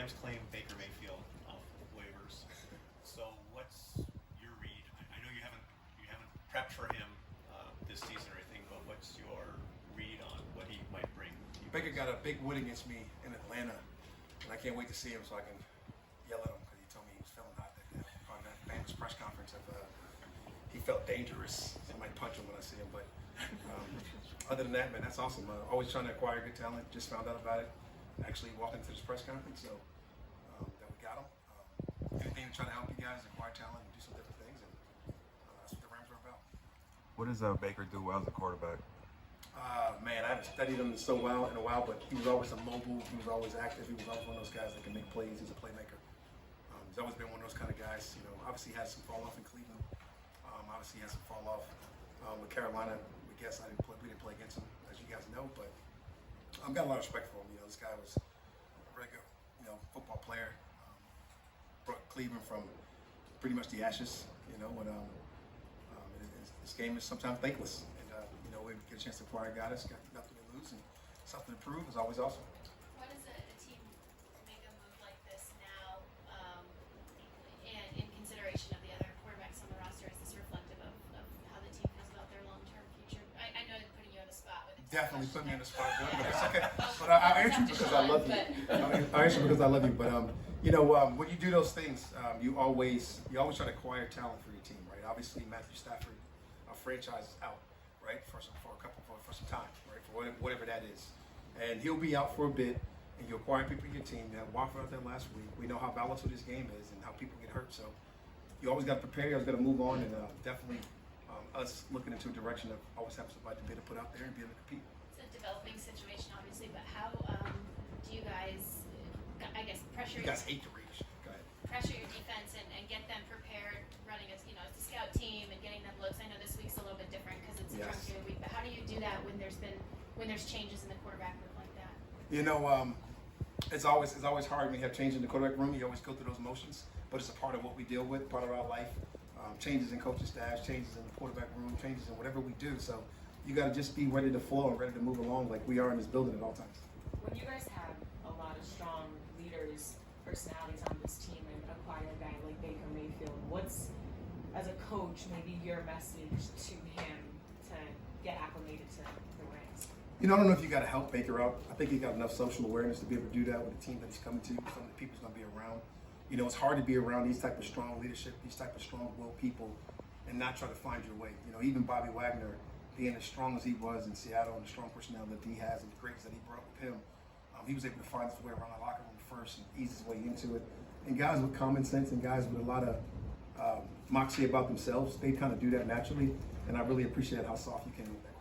Rams claim Baker Mayfield off waivers. So what's your read? I know you haven't prepped for him this season or anything, but what's your read on what he might bring? Baker got a big win against me in Atlanta, and I can't wait to see him so I can yell at him because he told me he was feeling hot that day on that famous press conference. He felt dangerous. I might punch him when I see him, but other than that, man, that's awesome. Always trying to acquire good talent. Just found out about it. Actually walked into this press conference, so that we got him. Anything to try to help you guys acquire talent and do some different things, and that's what the Rams are about. What does Baker do well as a quarterback? Man, I haven't studied him so well in a while, but he was always mobile. He was always active. He was always one of those guys that can make plays. He's a playmaker. He's always been one of those kind of guys. You know, obviously he had some fall off in Cleveland. Obviously he had some fall off with Carolina. We didn't play against him, as you guys know, but I've got a lot of respect for him. You know, this guy was a very good, football player. Brought Cleveland from pretty much the ashes. You know, when this game is sometimes thankless, and we get a chance to acquire guys, got nothing to lose and something to prove is always awesome. Why does a team make a move like this now, and in consideration of the other quarterbacks on the roster? Is this reflective of how the team feels about their long-term future? I know I'm putting you on the spot with it. Definitely put me on the spot, but it's okay. But I'll answer you because I love you. I'll answer you because I love you. But when you do those things, you always try to acquire talent for your team, right? Obviously, Matthew Stafford, our franchise is out, right, for some time, right, for whatever that is, and he'll be out for a bit. And you acquire people in your team. You had Walker out there last week. We know how volatile this game is and how people get hurt. So you always got to prepare. You always got to move on, and definitely us looking into a direction of always having somebody to be able to put out there and be able to compete. It's a developing situation, obviously, but how do you guys, I guess, pressure? You guys hate to reach. Go ahead. Pressure your defense and get them prepared, running as it's a scout team and getting them looks. I know this week's a little bit different because it's a truncated week, but how do you do that when there's changes in the quarterback room like that? It's always hard when you have change in the quarterback room. You always go through those motions, but it's a part of what we deal with, part of our life. Changes in coaching staffs, changes in the quarterback room, changes in whatever we do. So you got to just be ready to flow and ready to move along like we are in this building at all times. When you guys have a lot of strong leaders, personalities on this team, and acquire a guy like Baker Mayfield, what's, as a coach, maybe your message to him to get acclimated to the Rams? I don't know if you got to help Baker out. I think he got enough social awareness to be able to do that with the team that he's coming to, some of the people he's going to be around. It's hard to be around these type of strong leadership, these type of strong-willed people, and not try to find your way. Even Bobby Wagner, being as strong as he was in Seattle and the strong personality that he has and the greatness that he brought with him, he was able to find his way around the locker room first and ease his way into it. And guys with common sense and guys with a lot of moxie about themselves, they kind of do that naturally. And I really appreciate how soft you came with that.